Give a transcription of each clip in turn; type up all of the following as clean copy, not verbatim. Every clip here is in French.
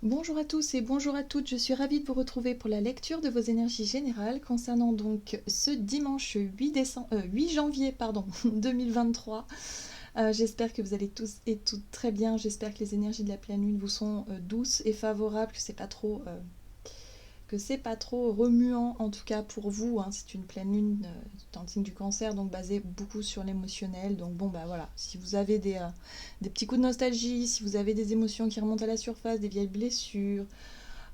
Bonjour à tous et bonjour à toutes, je suis ravie de vous retrouver pour la lecture de vos énergies générales concernant donc ce dimanche 8 janvier 2023. J'espère que vous allez tous et toutes très bien, j'espère que les énergies de la pleine lune vous sont douces et favorables, que c'est pas trop remuant en tout cas pour vous, hein. C'est une pleine lune dans le signe du cancer, donc basée beaucoup sur l'émotionnel. Donc bon bah voilà, si vous avez des petits coups de nostalgie, si vous avez des émotions qui remontent à la surface, des vieilles blessures,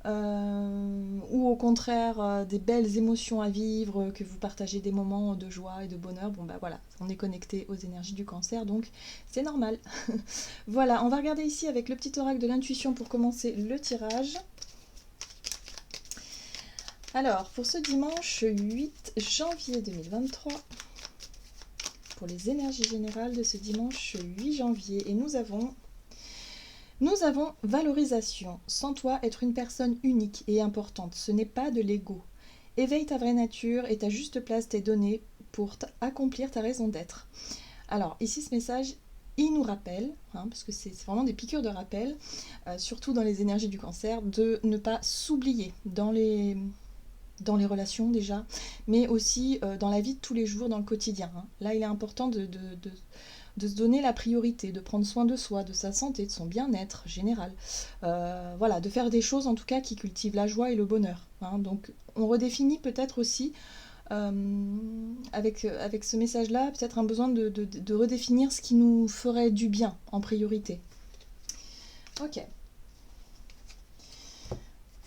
ou au contraire des belles émotions à vivre, que vous partagez des moments de joie et de bonheur, bon bah voilà, on est connecté aux énergies du cancer, donc c'est normal. Voilà, on va regarder ici avec le petit oracle de l'intuition pour commencer le tirage. Alors, pour ce dimanche 8 janvier 2023, pour les énergies générales de ce dimanche 8 janvier, et nous avons valorisation. Sans toi, être une personne unique et importante, ce n'est pas de l'ego. Éveille ta vraie nature et ta juste place t'est donnée pour accomplir ta raison d'être. Alors, ici, ce message, il nous rappelle, parce que c'est vraiment des piqûres de rappel, surtout dans les énergies du cancer, de ne pas s'oublier dans les relations déjà, mais aussi dans la vie de tous les jours, dans le quotidien. Là, il est important de se donner la priorité, de prendre soin de soi, de sa santé, de son bien-être général. Voilà, de faire des choses en tout cas qui cultivent la joie et le bonheur. Donc on redéfinit peut-être aussi, avec ce message-là, peut-être un besoin de redéfinir ce qui nous ferait du bien en priorité. Ok.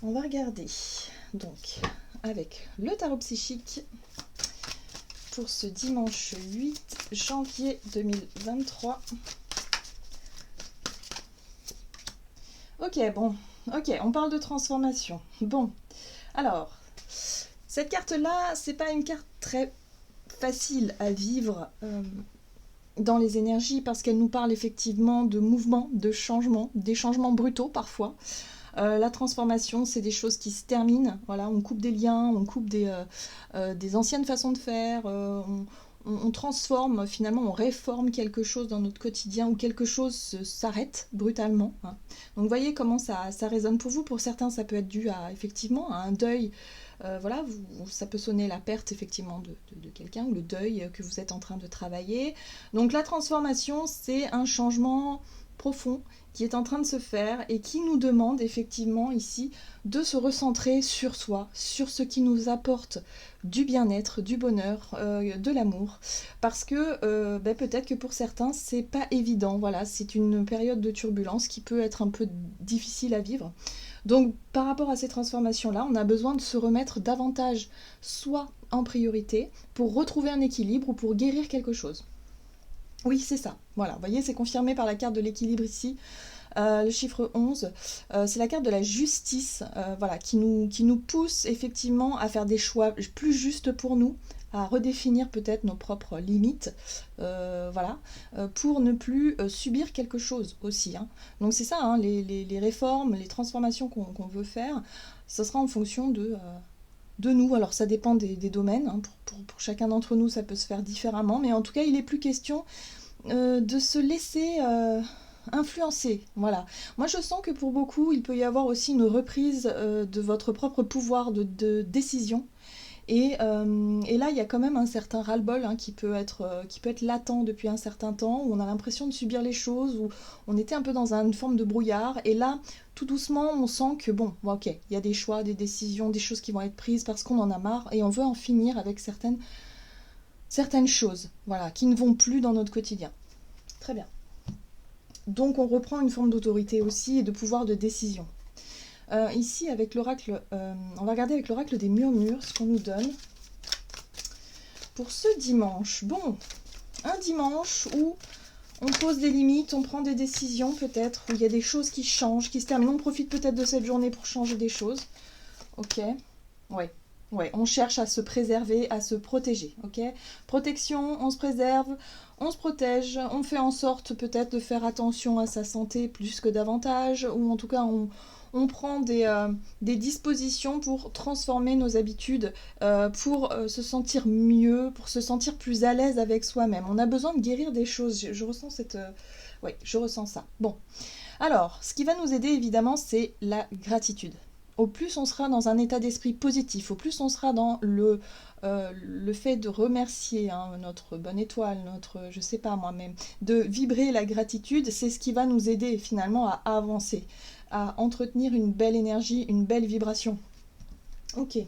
On va regarder donc avec le tarot psychique pour ce dimanche 8 janvier 2023. Ok, on parle de transformation. Bon, alors, cette carte-là, c'est pas une carte très facile à vivre dans les énergies parce qu'elle nous parle effectivement de mouvements, de changements, des changements brutaux parfois. La transformation, c'est des choses qui se terminent. Voilà, on coupe des liens, on coupe des anciennes façons de faire, on transforme, finalement, on réforme quelque chose dans notre quotidien ou quelque chose s'arrête brutalement. Donc, vous voyez comment ça résonne pour vous. Pour certains, ça peut être dû effectivement, à un deuil. Voilà, ça peut sonner la perte effectivement de quelqu'un ou le deuil que vous êtes en train de travailler. Donc, la transformation, c'est un changement profond qui est en train de se faire et qui nous demande effectivement ici de se recentrer sur soi, sur ce qui nous apporte du bien-être, du bonheur, de l'amour, parce que peut-être que pour certains c'est pas évident, voilà, c'est une période de turbulence qui peut être un peu difficile à vivre. Donc par rapport à ces transformations-là, on a besoin de se remettre davantage soit en priorité pour retrouver un équilibre ou pour guérir quelque chose. Oui, c'est ça. Voilà, vous voyez, c'est confirmé par la carte de l'équilibre ici. Le chiffre 11, c'est la carte de la justice, voilà, qui nous pousse effectivement à faire des choix plus justes pour nous, à redéfinir peut-être nos propres limites, voilà, pour ne plus subir quelque chose aussi. Donc c'est ça, les réformes, les transformations qu'on veut faire, ce sera en fonction de nous. Alors ça dépend des domaines, pour chacun d'entre nous ça peut se faire différemment, mais en tout cas il n'est plus question de se laisser influencer. Voilà. Moi je sens que pour beaucoup il peut y avoir aussi une reprise de votre propre pouvoir de décision. Et là, il y a quand même un certain ras-le-bol qui peut être latent depuis un certain temps, où on a l'impression de subir les choses, où on était un peu dans une forme de brouillard. Et là, tout doucement, on sent que bon, ok, il y a des choix, des décisions, des choses qui vont être prises parce qu'on en a marre et on veut en finir avec certaines choses, voilà, qui ne vont plus dans notre quotidien. Très bien. Donc on reprend une forme d'autorité aussi et de pouvoir de décision. Ici, avec l'oracle, on va regarder avec l'oracle des murmures ce qu'on nous donne pour ce dimanche. Bon, un dimanche où on pose des limites, on prend des décisions peut-être, où il y a des choses qui changent, qui se terminent. On profite peut-être de cette journée pour changer des choses. Ok, ouais. Ouais, on cherche à se préserver, à se protéger, ok. Protection, on se préserve, on se protège, on fait en sorte peut-être de faire attention à sa santé plus que davantage, ou en tout cas on prend des dispositions pour transformer nos habitudes, pour se sentir mieux, pour se sentir plus à l'aise avec soi-même. On a besoin de guérir des choses, je ressens je ressens ça. Bon. Alors, ce qui va nous aider évidemment, c'est la gratitude. Au plus on sera dans un état d'esprit positif, au plus on sera dans le fait de remercier notre bonne étoile, notre, je sais pas moi-même, de vibrer la gratitude, c'est ce qui va nous aider finalement à avancer, à entretenir une belle énergie, une belle vibration. Ok.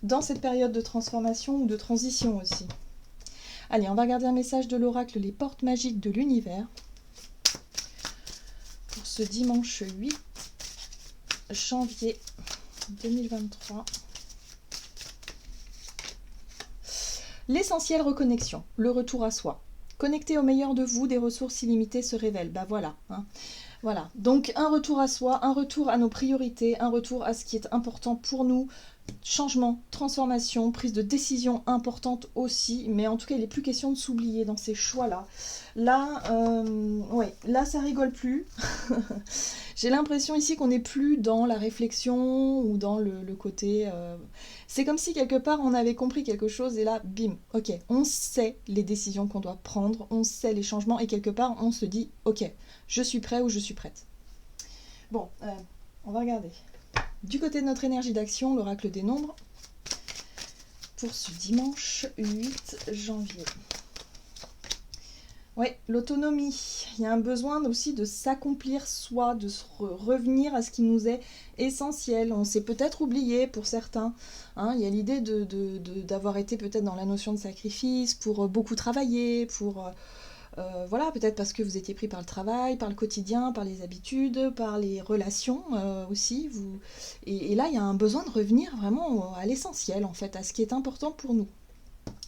Dans cette période de transformation ou de transition aussi. Allez, on va regarder un message de l'oracle, les portes magiques de l'univers. Pour ce dimanche 8 janvier 2023. L'essentiel reconnexion, le retour à soi. Connecté au meilleur de vous, des ressources illimitées se révèlent. Bah voilà. Voilà. Donc un retour à soi, un retour à nos priorités, un retour à ce qui est important pour nous. Changement, transformation, prise de décision importante aussi, mais en tout cas il n'est plus question de s'oublier dans ces choix-là. Là ça rigole plus. J'ai l'impression ici qu'on n'est plus dans la réflexion ou dans le côté... C'est comme si quelque part on avait compris quelque chose et là, bim, ok, on sait les décisions qu'on doit prendre, on sait les changements et quelque part on se dit, ok, je suis prêt ou je suis prête. Bon, on va regarder. Du côté de notre énergie d'action, l'oracle des nombres, pour ce dimanche 8 janvier. Oui, l'autonomie. Il y a un besoin aussi de s'accomplir soi, de revenir à ce qui nous est essentiel. On s'est peut-être oublié pour certains. Il y a l'idée d'avoir été peut-être dans la notion de sacrifice, pour beaucoup travailler, pour... voilà, peut-être parce que vous étiez pris par le travail, par le quotidien, par les habitudes, par les relations aussi. Et là, il y a un besoin de revenir vraiment à l'essentiel, en fait, à ce qui est important pour nous.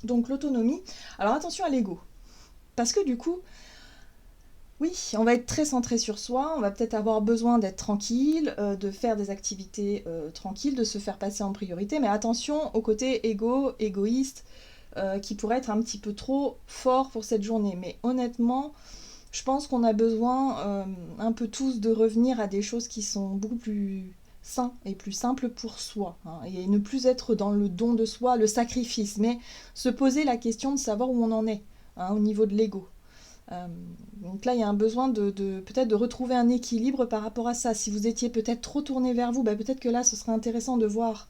Donc l'autonomie. Alors attention à l'ego. Parce que du coup, oui, on va être très centré sur soi, on va peut-être avoir besoin d'être tranquille, de faire des activités tranquilles, de se faire passer en priorité, mais attention au côté égoïste, qui pourrait être un petit peu trop fort pour cette journée. Mais honnêtement, je pense qu'on a besoin un peu tous de revenir à des choses qui sont beaucoup plus sains et plus simples pour soi. Et ne plus être dans le don de soi, le sacrifice, mais se poser la question de savoir où on en est au niveau de l'ego. Donc là, il y a un besoin de peut-être de retrouver un équilibre par rapport à ça. Si vous étiez peut-être trop tourné vers vous, peut-être que là, ce serait intéressant de voir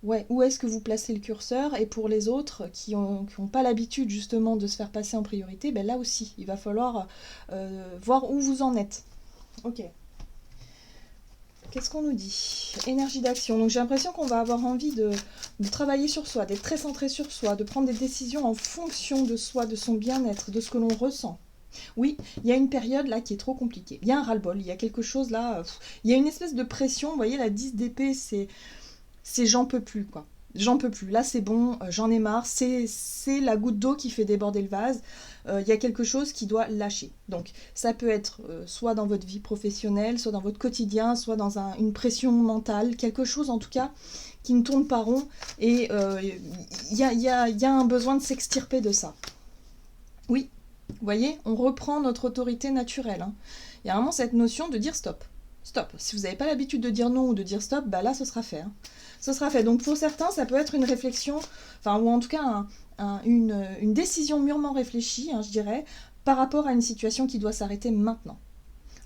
où est-ce que vous placez le curseur. Et pour les autres qui ont pas l'habitude justement de se faire passer en priorité, là aussi, il va falloir voir où vous en êtes. Ok. Qu'est-ce qu'on nous dit? Énergie d'action. Donc j'ai l'impression qu'on va avoir envie de travailler sur soi, d'être très centré sur soi, de prendre des décisions en fonction de soi, de son bien-être, de ce que l'on ressent. Oui, il y a une période là qui est trop compliquée. Il y a un ras-le-bol, il y a quelque chose là... il y a une espèce de pression, vous voyez, la 10 d'épée, c'est j'en peux plus, quoi. J'en peux plus, là c'est bon, j'en ai marre, c'est la goutte d'eau qui fait déborder le vase, il y a quelque chose qui doit lâcher. Donc ça peut être soit dans votre vie professionnelle, soit dans votre quotidien, soit dans une pression mentale, quelque chose en tout cas qui ne tourne pas rond, et il y a un besoin de s'extirper de ça. Oui, vous voyez, on reprend notre autorité naturelle. Il y a vraiment cette notion de dire stop. Stop. Si vous n'avez pas l'habitude de dire non ou de dire stop, là ce sera fait. Ce sera fait. Donc pour certains, ça peut être une réflexion, ou en tout cas une décision mûrement réfléchie, je dirais, par rapport à une situation qui doit s'arrêter maintenant.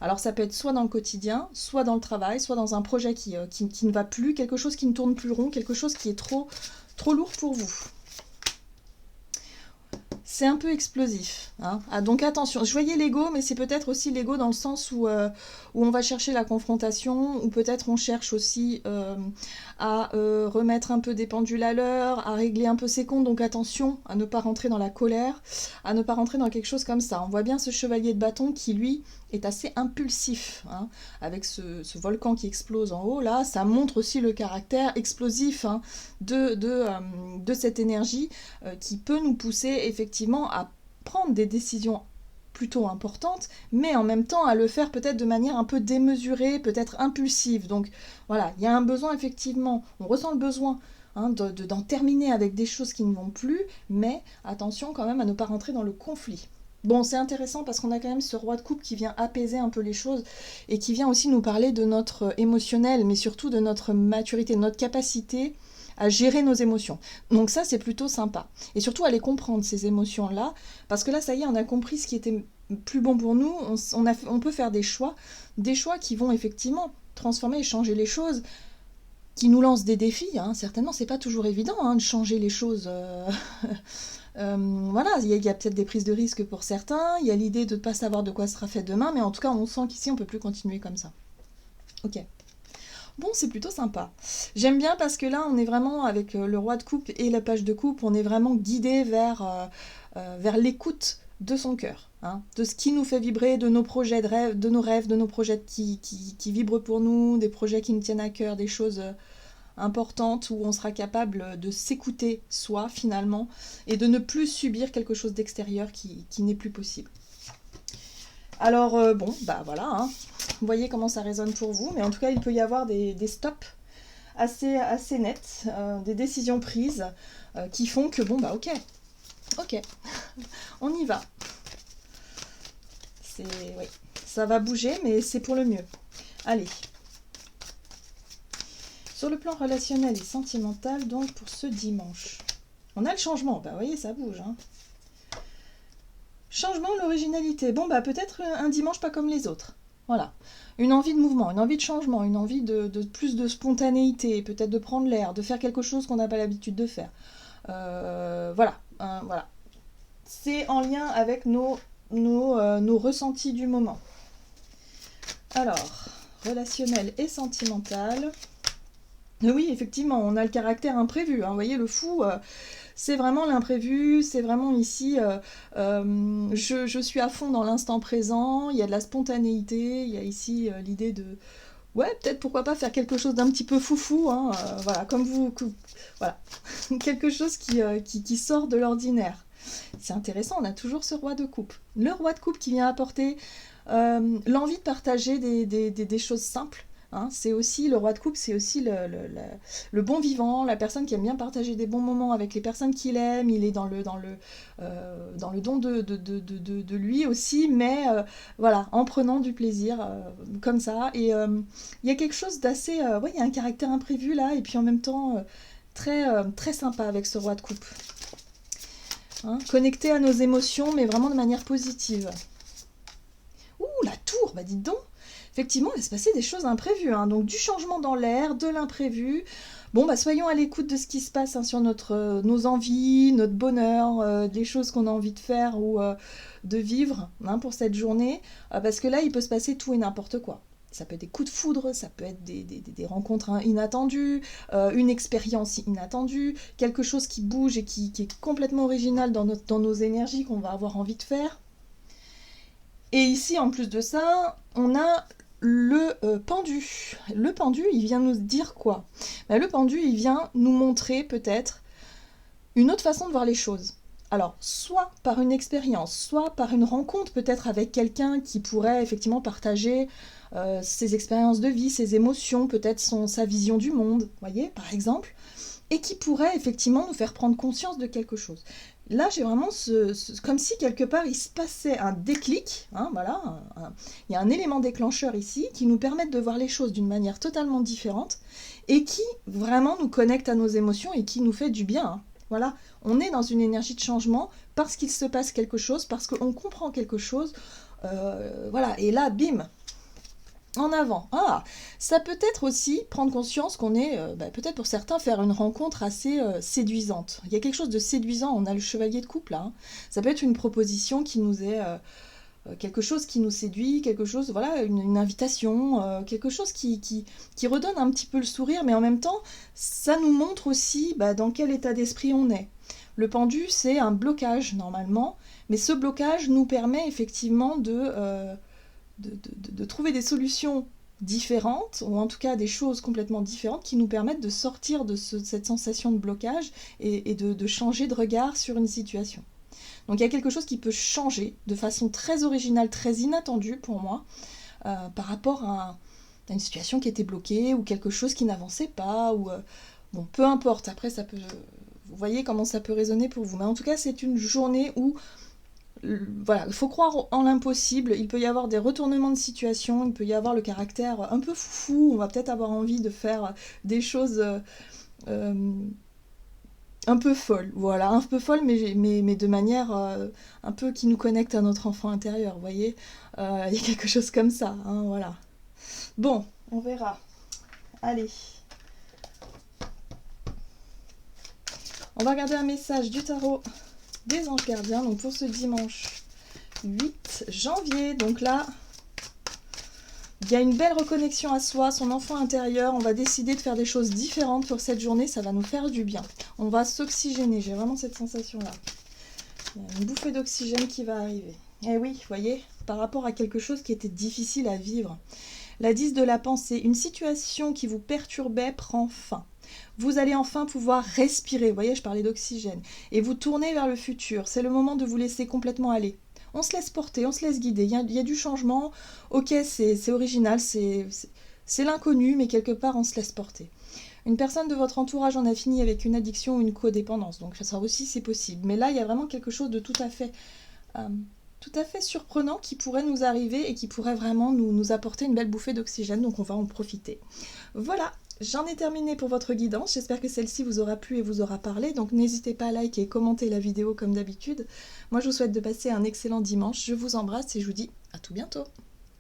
Alors ça peut être soit dans le quotidien, soit dans le travail, soit dans un projet qui ne va plus, quelque chose qui ne tourne plus rond, quelque chose qui est trop lourd pour vous. C'est un peu explosif. Donc attention, je voyais l'ego, mais c'est peut-être aussi l'ego dans le sens où on va chercher la confrontation, ou peut-être on cherche aussi à remettre un peu des pendules à l'heure, à régler un peu ses comptes. Donc attention à ne pas rentrer dans la colère, à ne pas rentrer dans quelque chose comme ça. On voit bien ce chevalier de bâton qui, lui, est assez impulsif, avec ce volcan qui explose en haut. Là, ça montre aussi le caractère explosif de cette énergie qui peut nous pousser effectivement à prendre des décisions plutôt importantes, mais en même temps à le faire peut-être de manière un peu démesurée, peut-être impulsive. Donc voilà, il y a un besoin effectivement, on ressent le besoin d'en terminer avec des choses qui ne vont plus, mais attention quand même à ne pas rentrer dans le conflit. Bon, c'est intéressant parce qu'on a quand même ce roi de coupe qui vient apaiser un peu les choses et qui vient aussi nous parler de notre émotionnel, mais surtout de notre maturité, de notre capacité à gérer nos émotions. Donc ça, c'est plutôt sympa. Et surtout à les comprendre, ces émotions-là, parce que là, ça y est, on a compris ce qui était plus bon pour nous, on peut faire des choix qui vont effectivement transformer et changer les choses, qui nous lancent des défis, hein. Certainement, c'est pas toujours évident, hein, de changer les choses. Voilà, il y a peut-être des prises de risque pour certains, il y a l'idée de ne pas savoir de quoi sera fait demain, mais en tout cas, on sent qu'ici, on peut plus continuer comme ça. Ok. Bon, c'est plutôt sympa. J'aime bien parce que là, on est vraiment avec le roi de coupe et la page de coupe, on est vraiment guidé vers l'écoute de son cœur, hein, de ce qui nous fait vibrer, de nos projets de rêve, de nos rêves, de nos projets qui vibrent pour nous, des projets qui nous tiennent à cœur, des choses importante où on sera capable de s'écouter soi finalement et de ne plus subir quelque chose d'extérieur qui n'est plus possible. Alors bon, bah voilà, hein. Vous voyez comment ça résonne pour vous, mais en tout cas il peut y avoir des stops assez nets, des décisions prises qui font que bon bah ok, on y va. Oui, ça va bouger, mais c'est pour le mieux. Allez. Sur le plan relationnel et sentimental, donc pour ce dimanche, on a le changement. Bah, vous voyez, ça bouge. Hein. Changement, l'originalité. Bon, bah peut-être un dimanche pas comme les autres. Voilà. Une envie de mouvement, une envie de changement, une envie de plus de spontanéité, peut-être de prendre l'air, de faire quelque chose qu'on n'a pas l'habitude de faire. Voilà. Voilà. C'est en lien avec nos ressentis du moment. Alors, relationnel et sentimental. Oui, effectivement, on a le caractère imprévu. Hein. Vous voyez, le fou, c'est vraiment l'imprévu, c'est vraiment ici, je suis à fond dans l'instant présent, il y a de la spontanéité, il y a ici l'idée de, ouais, peut-être pourquoi pas faire quelque chose d'un petit peu foufou, hein, voilà, comme vous, voilà, quelque chose qui sort de l'ordinaire. C'est intéressant, on a toujours ce roi de coupe. Le roi de coupe qui vient apporter l'envie de partager des choses simples. Hein, c'est aussi le roi de coupe, c'est aussi le bon vivant, la personne qui aime bien partager des bons moments avec les personnes qu'il aime. Il est dans le don de lui aussi, mais voilà, en prenant du plaisir comme ça. Et il y a quelque chose d'assez, ouais, il y a un caractère imprévu là, et puis en même temps très sympa avec ce roi de coupe. Hein, connecté à nos émotions, mais vraiment de manière positive. Ouh, la tour, bah dites donc. Effectivement, il va se passer des choses imprévues, hein. Donc du changement dans l'air, de l'imprévu. Bon, bah soyons à l'écoute de ce qui se passe, hein, sur nos envies, notre bonheur, des choses qu'on a envie de faire ou de vivre, hein, pour cette journée. Parce que là, il peut se passer tout et n'importe quoi. Ça peut être des coups de foudre, ça peut être des rencontres inattendues, une expérience inattendue, quelque chose qui bouge et qui est complètement original dans nos énergies qu'on va avoir envie de faire. Et ici, en plus de ça, on a le pendu. Le pendu, il vient nous dire quoi ? Le pendu, il vient nous montrer peut-être une autre façon de voir les choses. Alors, soit par une expérience, soit par une rencontre peut-être avec quelqu'un qui pourrait effectivement partager ses expériences de vie, ses émotions, peut-être sa vision du monde, voyez, par exemple, et qui pourrait effectivement nous faire prendre conscience de quelque chose. Là, j'ai vraiment comme si quelque part il se passait un déclic, hein, voilà, il y a un élément déclencheur ici qui nous permet de voir les choses d'une manière totalement différente et qui vraiment nous connecte à nos émotions et qui nous fait du bien. Hein. Voilà, on est dans une énergie de changement parce qu'il se passe quelque chose, parce qu'on comprend quelque chose, voilà, et là, bim, en avant. Ah, ça peut être aussi prendre conscience qu'on est, peut-être pour certains, faire une rencontre assez séduisante. Il y a quelque chose de séduisant, on a le chevalier de coupe là. Hein. Ça peut être une proposition qui nous est quelque chose qui nous séduit, quelque chose, voilà, une invitation, quelque chose qui redonne un petit peu le sourire, mais en même temps, ça nous montre aussi dans quel état d'esprit on est. Le pendu, c'est un blocage normalement, mais ce blocage nous permet effectivement de trouver des solutions différentes, ou en tout cas des choses complètement différentes qui nous permettent de sortir de cette sensation de blocage et de changer de regard sur une situation. Donc il y a quelque chose qui peut changer de façon très originale, très inattendue pour moi, par rapport à une situation qui était bloquée ou quelque chose qui n'avançait pas, ou bon, peu importe, après ça peut, vous voyez comment ça peut résonner pour vous, mais en tout cas c'est une journée où voilà, il faut croire en l'impossible, il peut y avoir des retournements de situation, il peut y avoir le caractère un peu foufou, on va peut-être avoir envie de faire des choses un un peu folle, voilà, un peu folle, mais de manière un peu qui nous connecte à notre enfant intérieur, vous voyez. Il y a quelque chose comme ça, hein, voilà. Bon, on verra. Allez. On va regarder un message du tarot des anges gardiens, donc pour ce dimanche 8 janvier. Donc là, il y a une belle reconnexion à soi, son enfant intérieur. On va décider de faire des choses différentes pour cette journée, ça va nous faire du bien. On va s'oxygéner, j'ai vraiment cette sensation-là. Il y a une bouffée d'oxygène qui va arriver. Et oui, vous voyez, par rapport à quelque chose qui était difficile à vivre. La 10 de la pensée, une situation qui vous perturbait prend fin. Vous allez enfin pouvoir respirer, vous voyez, je parlais d'oxygène, et vous tourner vers le futur. C'est le moment de vous laisser complètement aller. On se laisse porter, on se laisse guider. Il y a du changement, ok, c'est original, c'est l'inconnu, mais quelque part, on se laisse porter. Une personne de votre entourage en a fini avec une addiction ou une codépendance, donc ça aussi, c'est possible. Mais là, il y a vraiment quelque chose de tout à fait surprenant qui pourrait nous arriver et qui pourrait vraiment nous apporter une belle bouffée d'oxygène, donc on va en profiter. Voilà, j'en ai terminé pour votre guidance, j'espère que celle-ci vous aura plu et vous aura parlé, donc n'hésitez pas à liker et commenter la vidéo comme d'habitude. Moi je vous souhaite de passer un excellent dimanche, je vous embrasse et je vous dis à tout bientôt.